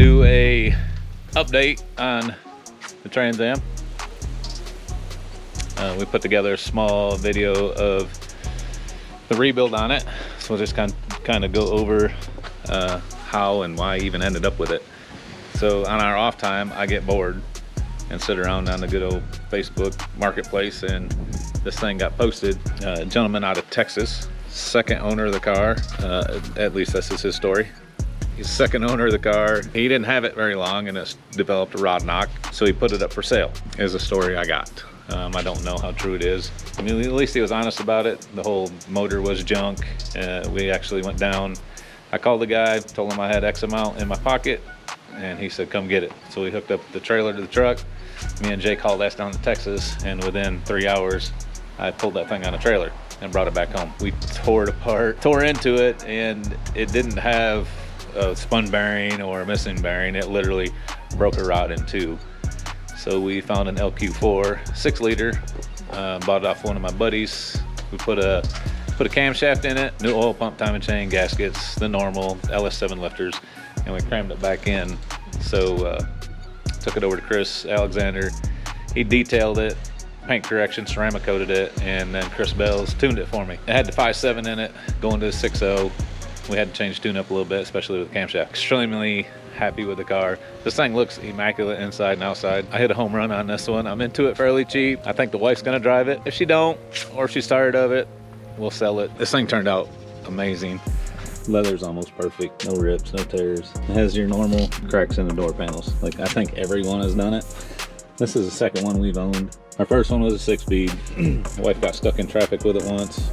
do a update on the Trans Am. We put together a small video of the rebuild on it, so we'll just kind of go over how and why I even ended up with it. So on our off time, I get bored and sit around on the good old Facebook marketplace, and this thing got posted. A gentleman out of Texas, second owner of the car, at least this is his story. He's second owner of the car. He didn't have it very long and it's developed a rod knock, so he put it up for sale, is a story I got. I don't know how true it is. I mean, at least he was honest about it. The whole motor was junk. We actually went down. I called the guy, told him I had X amount in my pocket, and he said, come get it. So we hooked up the trailer to the truck. Me and Jay called that down to Texas, and within 3 hours, I pulled that thing on a trailer and brought it back home. We tore it apart, tore into it, and it didn't have a spun bearing or a missing bearing. It literally broke a rod in two. So we found an LQ4 6-liter, bought it off one of my buddies. We put a camshaft in it, new oil pump, timing chain, gaskets, the normal LS7 lifters, and we crammed it back in. So took it over to Chris Alexander. He detailed it, paint correction, ceramic coated it, and then Chris Bells tuned it for me. It had the 5.7 in it, going to the 6.0. We had to change tune up a little bit, especially with the camshaft. Extremely happy with the car. This thing looks immaculate inside and outside. I hit a home run on this one. I'm into it fairly cheap. I think the wife's gonna drive it. If she don't, or if she's tired of it, we'll sell it. This thing turned out amazing. Leather's almost perfect, no rips, no tears. It has your normal cracks in the door panels. Like, I think everyone has done it. This is the second one we've owned. Our first one was a 6-speed. My wife got stuck in traffic with it once.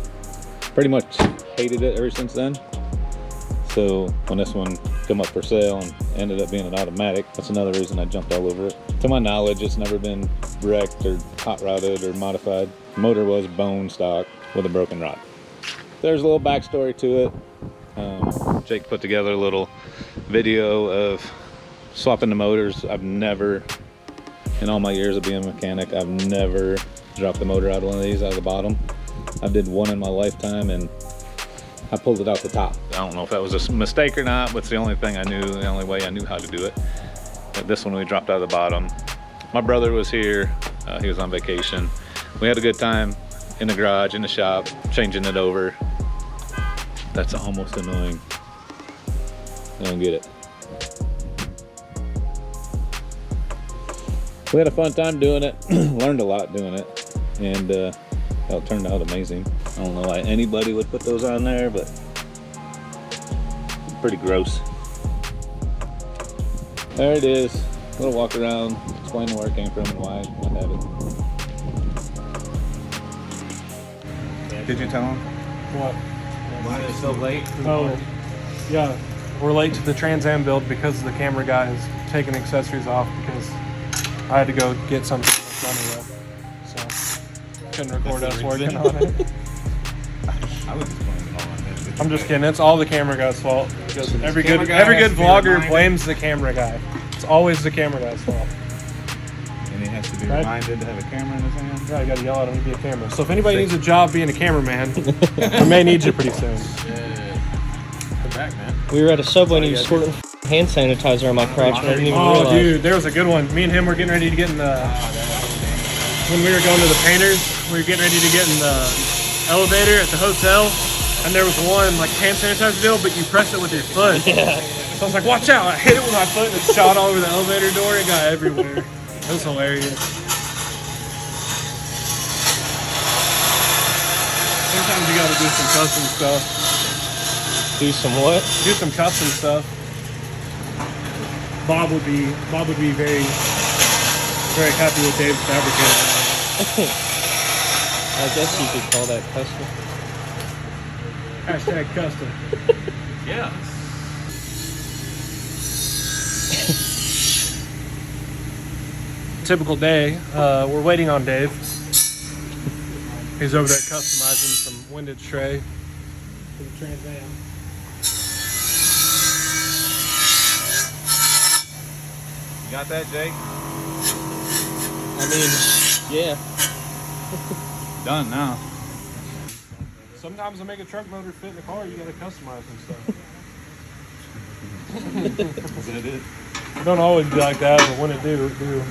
Pretty much hated it ever since then. So when this one came up for sale and ended up being an automatic, that's another reason I jumped all over it. To my knowledge, it's never been wrecked or hot rodded or modified. The motor was bone stock with a broken rod. There's a little backstory to it. Jake put together a little video of swapping the motors. I've never, in all my years of being a mechanic, I've never dropped the motor out of one of these out of the bottom. I did one in my lifetime, and I pulled it out the top. I don't know if that was a mistake or not, but it's the only thing I knew, the only way I knew how to do it. But this one we dropped out of the bottom. My brother was here, he was on vacation. We had a good time in the garage, in the shop, changing it over. That's almost annoying. I don't get it. We had a fun time doing it, learned a lot doing it, and it turned out amazing. I don't know why anybody would put those on there, but pretty gross. There it is. A little walk around, explain where it came from and why I have it. Did you tell him? What? Why it's so late? Oh, yeah. We're late to the Trans Am build because the camera guy has taken accessories off because I had to go get something money with. So couldn't record us working on it. I was just blaming it all on him. I'm just kidding. It's all the camera guy's fault. Because every good vlogger blames the camera guy. It's always the camera guy's fault. And he has to be Right? reminded to have a camera in his hand. Yeah, you gotta yell at him to be a camera. So if anybody needs a job being a cameraman, we may need you pretty soon. Come back, man. We were at a Subway and he was squirting hand sanitizer on my crotch and I didn't even realize. Oh, dude, there was a good one. Me and him were getting ready to get in the... When we were going to the painters, we were getting ready to get in the elevator at the hotel, and there was one like hand sanitizer deal, but you press it with your foot. Yeah. So I was like, watch out. I hit it with my foot and it shot all over the elevator door. It got everywhere. It was hilarious. Sometimes you gotta do some custom stuff. Do some what? Do some custom stuff. Bob would be very happy with Dave's fabricator. I guess you could call that custom. Hashtag custom. Yeah. Typical day. We're waiting on Dave. He's over there customizing some windage tray for the Trans Am. You got that, Jake? I mean, yeah. Done now. Sometimes to make a truck motor fit in the car, you gotta customize some stuff. Is that it? It don't always be like that, but when it do, it do.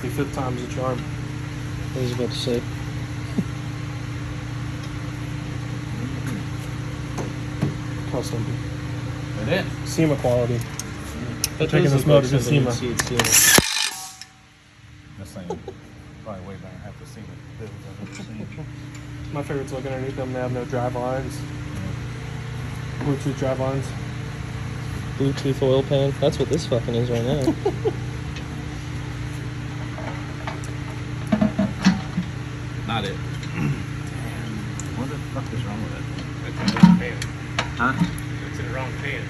The fifth time's the charm. I was about to say. Custom. That it? SEMA quality. That Taking does this look motor to something SEMA. you'd see at SEMA. This thing probably way better than half the SEMA builds I've ever seen. My favorite's looking underneath them. They have no drive lines. Bluetooth drive lines. Bluetooth oil pan. That's what this fucking is right now. Not it. What the fuck is wrong with it? It's in the wrong pan. Huh? It's in the wrong pan.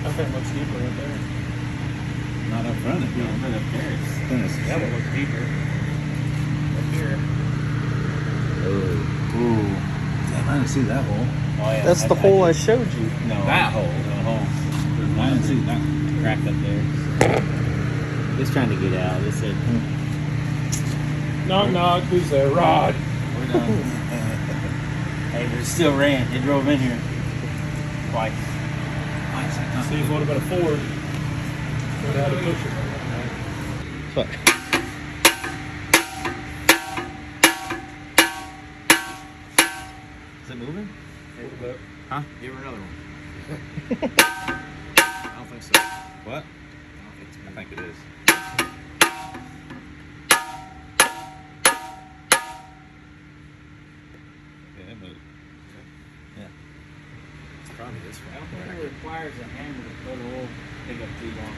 I think it looks deeper right there. Not up front, it don't. But up there, it's thin as That one looks deeper. Up here. Oh. Ooh. Damn, I didn't see that hole. Oh, yeah. That's the hole I showed you. No. That hole. The hole. I didn't see that. Crack up there. Just trying to get out. They said, Knock, knock. Who's there? Rod. we're done. Hey, but it still ran. It drove in here twice. See if it would have been a Ford. Would have had to push it. Fuck. Is it moving? Huh? Give her another one. I don't think so. What? I think it is. Yeah, it moved. Yeah. It's probably this I one. don't think it requires a hammer to put a oil pick up too long.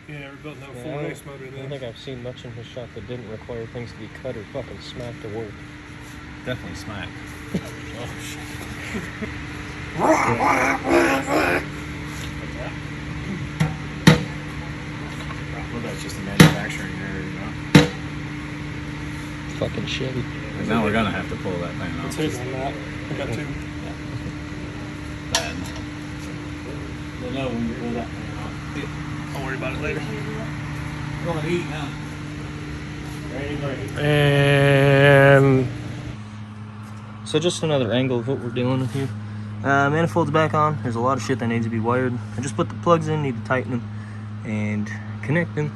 Yeah, we're building that Yeah, full race motor I don't then. think I've seen much in his shop that didn't require things to be cut or fucking smacked to work. Definitely smacked. Well, that's just a manufacturing error, you know. Fucking Chevy. And now we're gonna have to pull that thing It's off. hidden on that. I got two. Bad. They'll know when you pull that thing off. I'll worry about it later. We're gonna eat now. Ready, ready. And So just another angle of what we're dealing with here. Manifold's back on. There's a lot of shit that needs to be wired. I just put the plugs in, need to tighten them and connect them.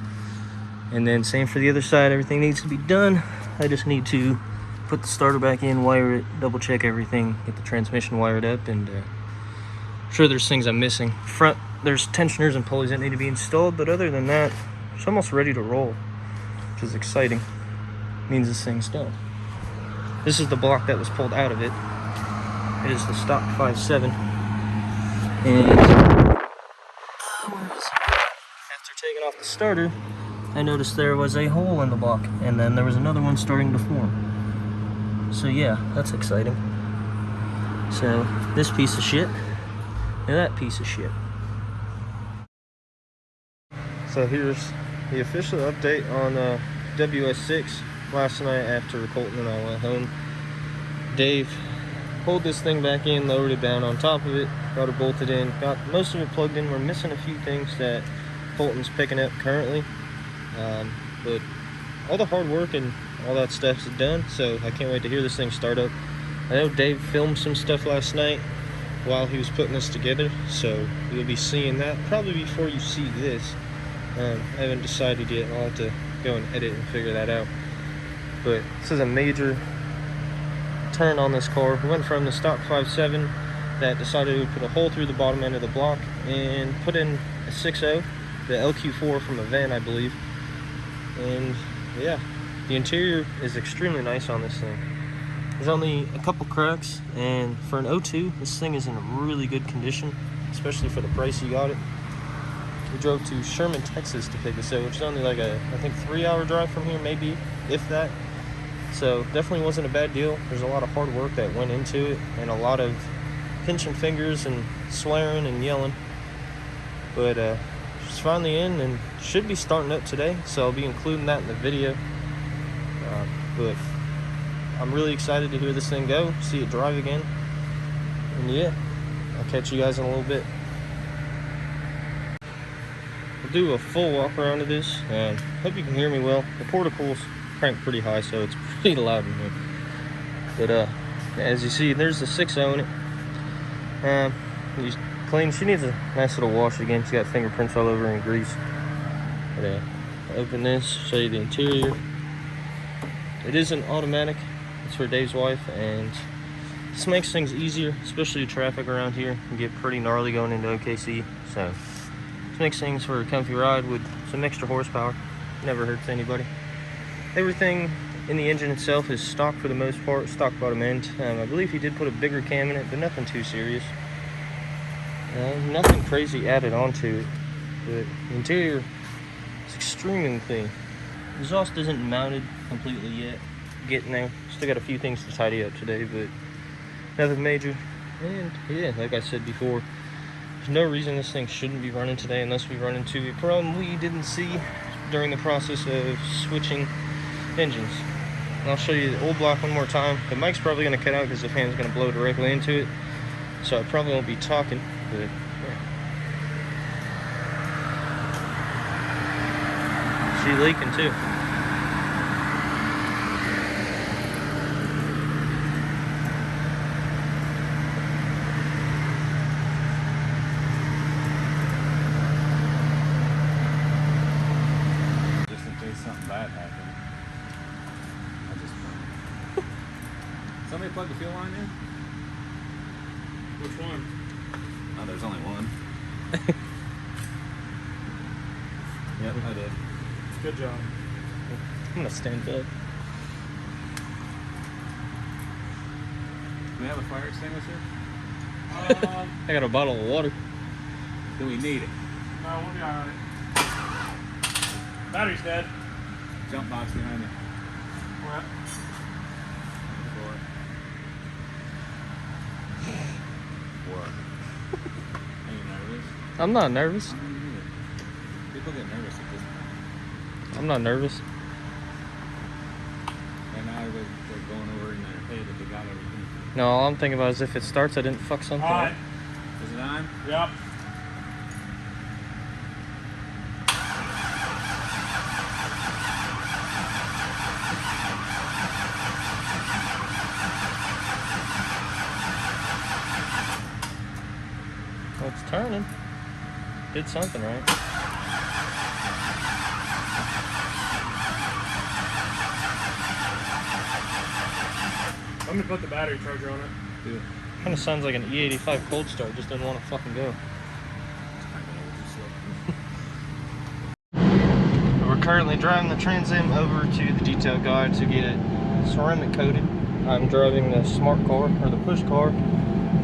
And then same for the other side, everything needs to be done. I just need to put the starter back in, wire it, double check everything, get the transmission wired up, and sure there's things I'm missing. Front, there's tensioners and pulleys that need to be installed, but other than that, it's almost ready to roll, which is exciting. Means this thing's done. This is the block that was pulled out of it. It is the stock 5.7. And after taking off the starter, I noticed there was a hole in the block, and then there was another one starting to form. So yeah, that's exciting. So this piece of shit, and that piece of shit. So here's the official update on WS6. Last night after Colton and I went home, Dave pulled this thing back in, lowered it down on top of it, got it bolted in, got most of it plugged in. We're missing a few things that Colton's picking up currently, but all the hard work and all that stuff is done, so I can't wait to hear this thing start up. I know Dave filmed some stuff last night while he was putting this together, so you'll be seeing that probably before you see this. I haven't decided yet. I'll have to go and edit and figure that out. But this is a major turn on this car. We went from the stock 5.7 that decided we put a hole through the bottom end of the block and put in a 6.0, the LQ4 from a van, I believe. And yeah, the interior is extremely nice on this thing. There's only a couple cracks, and for an 02, this thing is in really good condition, especially for the price you got it. We drove to Sherman, Texas to pick this up, which is only like a, I think, 3-hour drive from here, maybe, if that. So definitely wasn't a bad deal. There's a lot of hard work that went into it, and a lot of pinching fingers and swearing and yelling. But it's finally in and should be starting up today, so I'll be including that in the video. But I'm really excited to hear this thing go, see it drive again. And yeah, I'll catch you guys in a little bit. We'll do a full walk around of this. Hope you can hear me well. The portacle's cranked pretty high, so it's pretty loud in here. But as you see, there's the 6.0 in it. She's clean. She needs a nice little wash again. She's got fingerprints all over and grease. But open this, show you the interior. It is an automatic. It's for Dave's wife, and this makes things easier, especially traffic around here can get pretty gnarly going into OKC. So this makes things for a comfy ride with some extra horsepower. Never hurts anybody. Everything in the engine itself is stock for the most part, stock bottom end. I believe he did put a bigger cam in it, but nothing too serious. Nothing crazy added onto it, but the interior is extremely clean. The exhaust isn't mounted completely yet. Getting there. Still got a few things to tidy up today, but nothing major. And yeah, like I said before, there's no reason this thing shouldn't be running today unless we run into a problem we didn't see during the process of switching engines. And I'll show you the old block one more time. The mic's probably going to cut out because the fan's going to blow directly into it, so I probably won't be talking, but yeah. She leaking too. Just in case something bad happened. I just somebody plug the fuel line in? Which one? Oh, there's only one. Yep, I did. Good job. I'm gonna stand up. Do we have a fire extinguisher? I got a bottle of water. Do we need it? No, we'll be alright. Battery's dead. Jump box behind it. Well, What? Are you nervous? I'm not nervous. I don't either. People get nervous at this point. I'm not nervous. Right now they're going over in their head that they got everything. No, all I'm thinking about is if it starts, I didn't fuck something alright. up. Is it on? Yep. Well, it's turning. Did something right. I'm gonna put the battery charger on it. Do it. Kind of sounds like an E85 cold start. Just doesn't want to fucking go. We're currently driving the Trans Am over to the detail guide to get it ceramic coated. I'm driving the smart car, or the push car,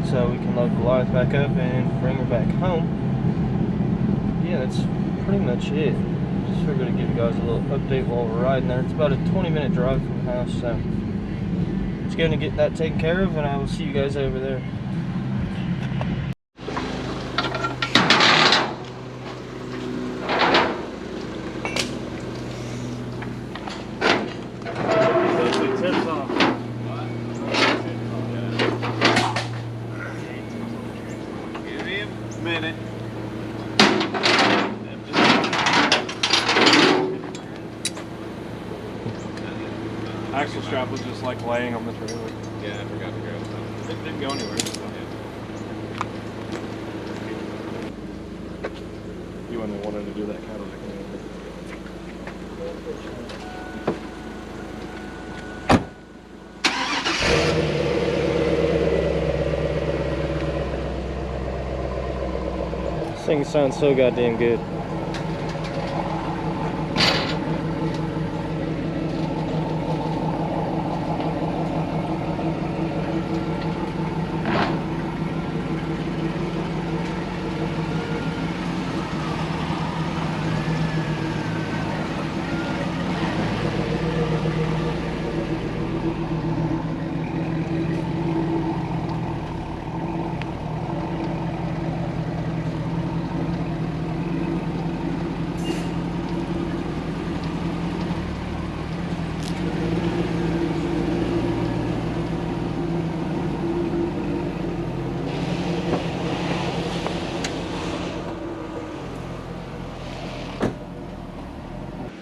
so we can load Goliath back up and bring her back home. Yeah, that's pretty much it. Just figured to give you guys a little update while we're riding there. It's about a 20-minute drive from the house, so just going to get that taken care of, and I will see you guys over there. Tips off. Give me a minute. Axle strap was just like laying on the trailer. Yeah, I forgot to grab something. It didn't go anywhere. You wouldn't have wanted to do that Cadillac anyway. This thing sounds so goddamn good.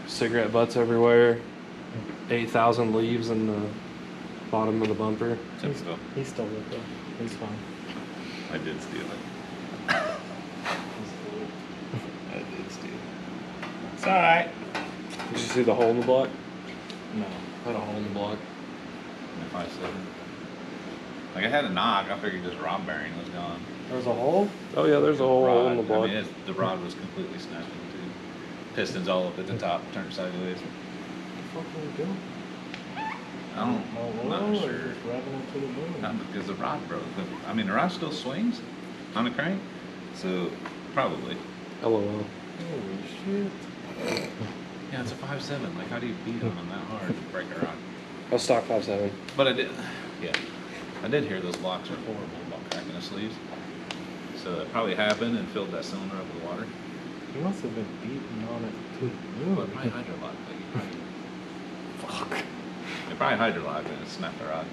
Cigarette butts everywhere. 8,000 leaves in the bottom of the bumper. Typical. He stole it though. He's fine. I did steal it. I did steal it. It's alright. Did you see the hole in the block? No, had a hole in the block. 5.7. Like I had a knock, I figured this rod bearing was gone. There's a hole? Oh yeah, there's a hole in the block. I mean, the rod was completely snapped in two. Pistons all up at the top, turned sideways. What the fuck are we doing? I'm not sure. Revving up to the moon. Not because the rod broke. I mean, the rod still swings on the crank, so probably. LOL. Holy shit. Yeah, it's a 5.7. Like, how do you beat them on that hard to break a rod? A stock 5.7. But I did, yeah, I did hear those locks are horrible about cracking the sleeves. So that probably happened and filled that cylinder up with water. You must have been beating on it to the But moon. probably hydrolock. Fuck. They probably hydrolocked and it snapped the rod.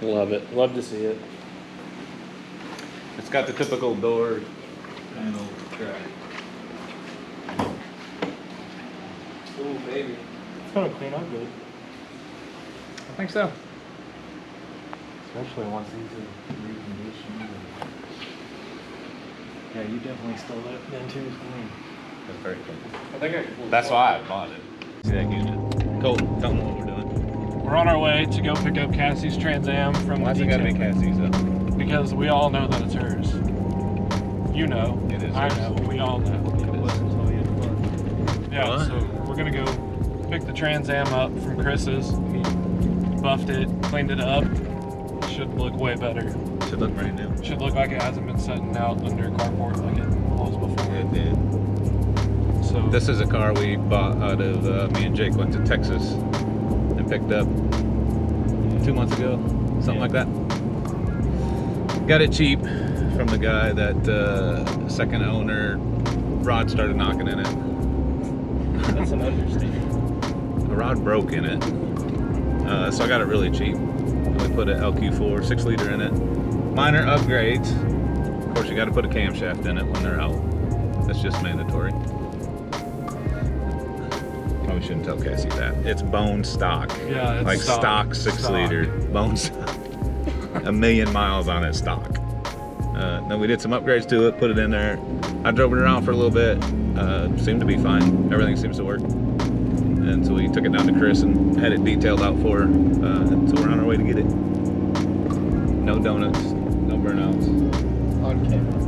Love it. Love to see it. It's got the typical door panel crack. Oh baby. It's gonna clean up good. I think so. Especially once these are reconditioned. Yeah, you definitely stole that then too. That's very cool. I think That's why I bought it. See that unit? Colt, tell them what we're doing. We're on our way to go pick up Cassie's Trans Am from Why's the it gotta be detail. Cassie's though? Because we all know that it's hers. You know. It is I hers. know. We all know. Yeah, What? so we're gonna go pick the Trans Am up from Chris's. He buffed it, cleaned it up. Should look way better. Should look brand new. Should look like it hasn't been sitting out under a carport like it was before. It did. So This is a car we bought out of, me and Jake went to Texas and picked up 2 months ago, something like that. Got it cheap from the guy that second owner, rod started knocking in it. that's an understatement. The rod broke in it. So I got it really cheap. We put an LQ4 6 liter in it. Minor upgrades. Of course, you got to put a camshaft in it when they're out. That's just mandatory. Probably shouldn't tell Cassie that. It's bone stock. Yeah, it's like stock 6 liter. Bone stock. 1,000,000 miles on it stock. Then we did some upgrades to it, put it in there. I drove it around for a little bit. Seemed to be fine. Everything seems to work. And so we took it down to Chris and had it detailed out for her. So we're on our way to get it. No donuts, no burnouts. On camera.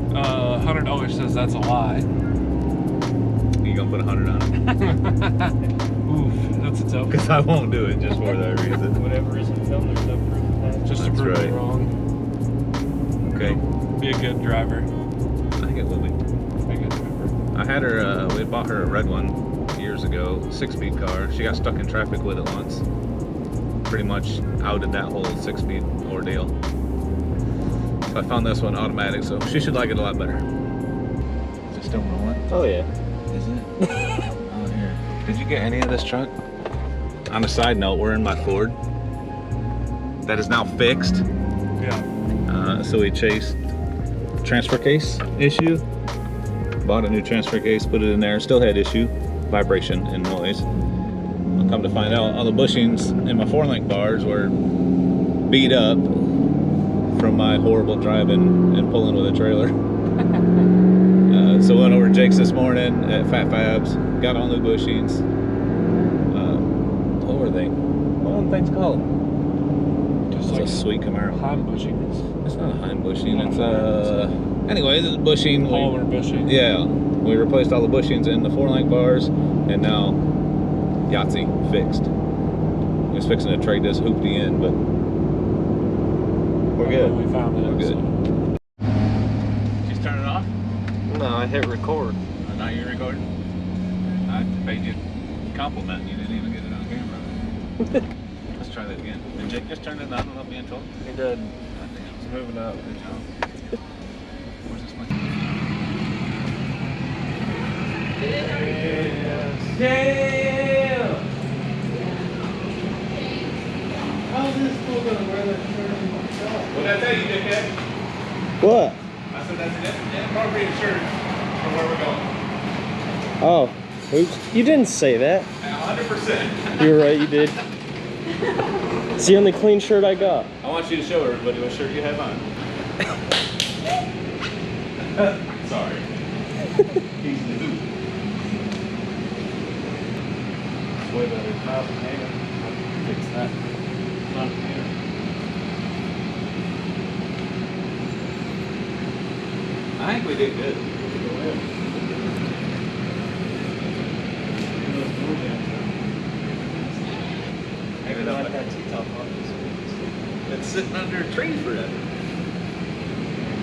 $100 says that's a lie. You gonna put 100 on it? Oof, that's a tough. Because I won't do it just for that reason. Whatever isn't filmed, there's no proof of that. Just to That's prove right. it wrong. Okay, Be a good driver. I think it will be. Be a good driver. I had her, we bought her a red one years ago, 6-speed car. She got stuck in traffic with it once. Pretty much outed that whole 6-speed ordeal. So I found this one automatic, so she should like it a lot better. Is it still rolling? Oh yeah. Is it? Oh, here. Did you get any of this truck? On a side note, we're in my Ford. That is now fixed. Yeah. So we chased transfer case issue. Bought a new transfer case, put it in there. Still had issue, vibration and noise. I'll come to find out all the bushings in my 4-link bars were beat up from my horrible driving and pulling with a trailer. So went over to Jake's this morning at Fat Fabs, got all new bushings. What were they? What are the things called? Just It's like a sweet Camaro. Heim bushings. It's not a Heim bushing, it's anyway, this is bushing. Polar bushing. Yeah, we replaced all the bushings in the 4-link bars, and now Yahtzee fixed. We was fixing to trade this hoopty in, but we're good. We found it. We're good. so- Just turn it off? No, I hit record. Now you're recording? I paid you a compliment, you didn't even get it on camera. Let's try that again. And Jake, just turn it on and let me until. He did. It's moving up. Good job. Where's this mic? Damn! How's this fool gonna wear that shirt himself? What did I tell you, dickhead? What? I said that's an inappropriate shirt for where we're going. Oh. Oops, you didn't say that. 100%. You're right, you did. It's the only clean shirt I got. I want you to show everybody what shirt you have on. Sorry. He's new. It's way better. Miles and Hanger. Fix that. Not here. I think we did good. Hanging up like that T-top on this. It's sitting under a tree forever.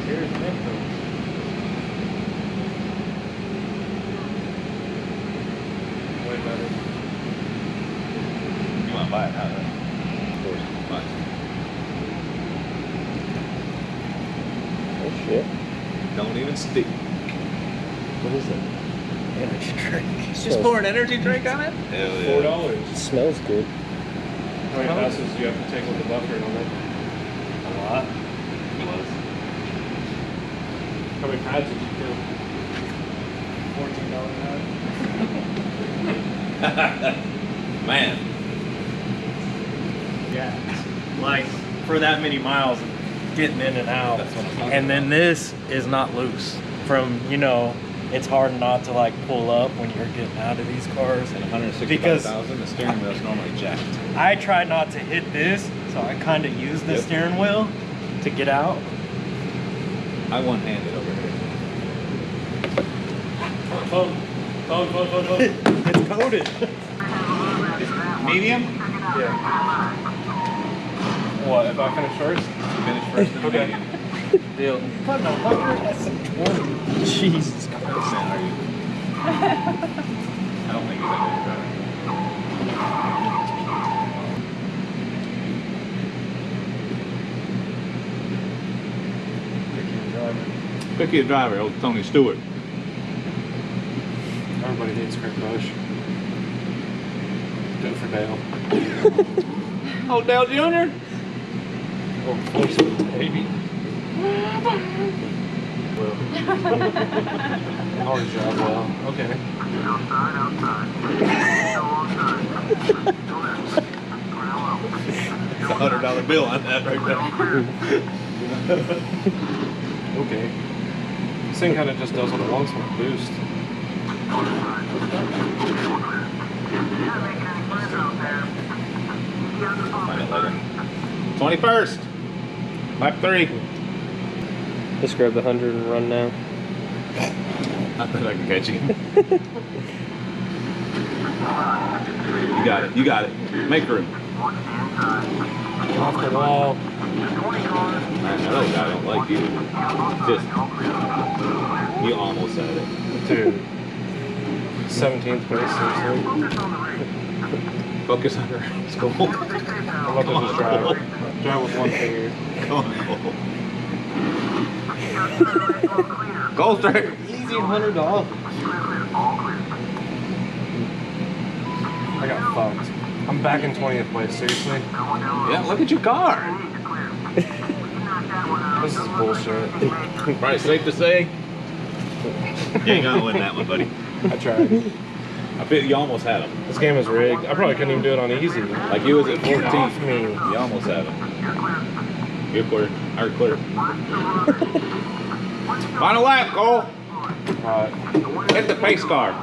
Here's Metro. Way better. You want to buy it now, right? Of course, buy it. Oh shit. Don't even speak. What is that? Energy drink. Just pour an energy drink on it? Hell yeah. $4. It smells good. How many passes do you have to take with the buffer on it? A lot. How many pads did you kill? $14 Man. Yeah. Like for that many miles, getting in and out. That's what I'm talking And then this is not loose. From, you know, it's hard not to like pull up when you're getting out of these cars. At 165,000, the steering wheel's normally jacked. I try not to hit this, so I kind of use the Yep. steering wheel to get out. I one-handed over here. Phone. It's coated. Medium? Yeah. What, if I finish first? Finish first in the Okay. medium. Deal. That's a 20. Jesus How Christ. percent are you? I don't think you're gonna drive. Picky driver, old Tony Stewart. Everybody hates Kurt Busch. Do it for Dale. Oh, Dale Jr.? Oh, voice baby. Always drive well. Okay. It's $100 bill on that right there. Okay. This thing kind of just does what it wants with a boost. Find it later. 21st. Lap 3. Just grab the 100 and run now. I bet I can catch you. You got it. You got it. Make room. Off the wall. Another guy don't like you. Just you almost said it. Dude. 17th place, seriously. Focus on her. Let's go. I'm about to just drive. Drive with one finger. Come on, Cole. Goal strike. Easy $100. I got fucked. I'm back in 20th place, seriously. Yeah, look at your car. This is bullshit. Probably safe to say you ain't gonna win that one, buddy. I tried. I feel you almost had him. This game is rigged. I probably couldn't even do it on easy. Like you was at 14. Get off me. You almost had him. You're clear. Or clear. Final lap, Cole. Alright. Hit the pace car.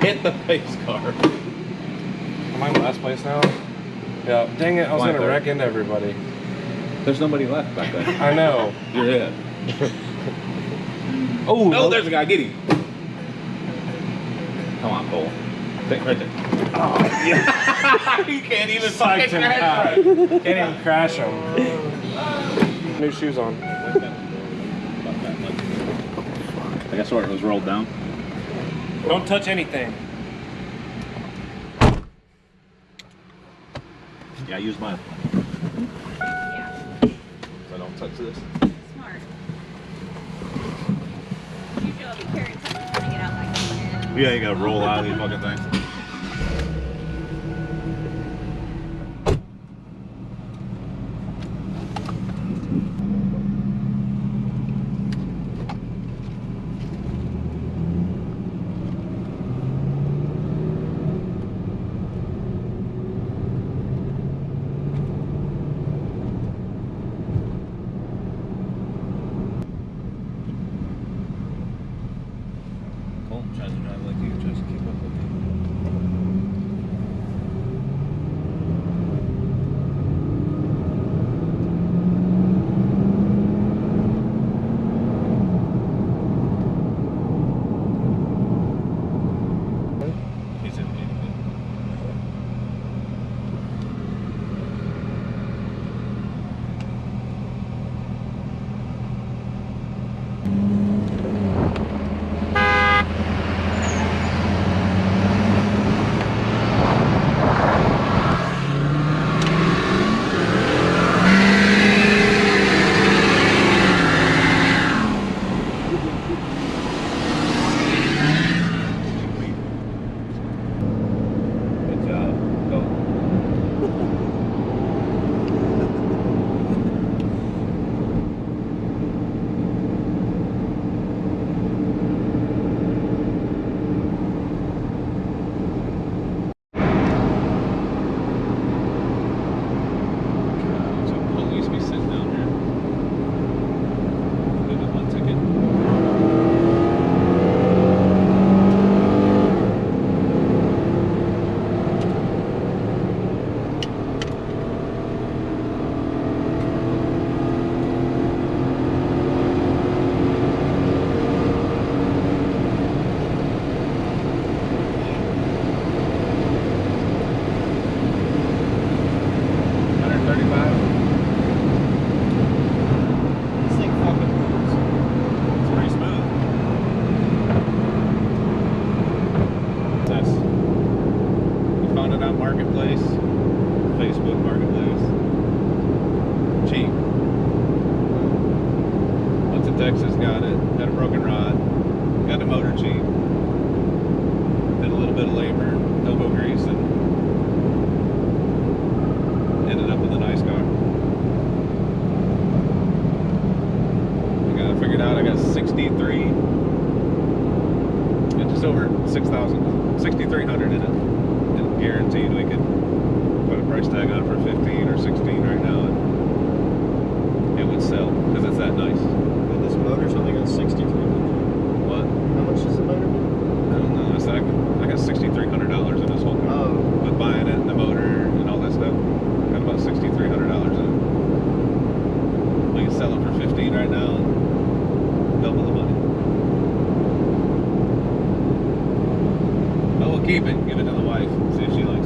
Hit the pace car. Am I in last place now? Yeah. Dang it, I was Line gonna third. wreck into everybody. There's nobody left back there. I know. You're it. Oh, Oh, there's a guy. Get him. Come on, Cole. Think right there. Oh, yeah. You can't even Psyched him out. Can't even crash him. New shoes on. I guess where it was rolled down. Don't touch anything. Yeah, I use mine. Yeah, So I don't touch this. smart. Usually I'll be carrying something to get out like that. Yeah, you gotta roll out of these fucking things. Texas got it. Had a broken rod. Got the motor cheap. Did a little bit of labor, elbow grease, and ended up with a nice car. I got it figured out. I got 63, and just over 6,000, 6,300 in it, and guaranteed we could put a price tag on for 15 or 16 right now, and it would sell because it's that nice. And this motor's only got 6,300. What? How much does the motor do? I don't know. I got $6,300 in this whole car. Oh. With buying it, and the motor, and all that stuff. Got about $6,300 in it. We can sell it for 15 right now and double the money. But we'll keep it. Give it to the wife. See if she likes it.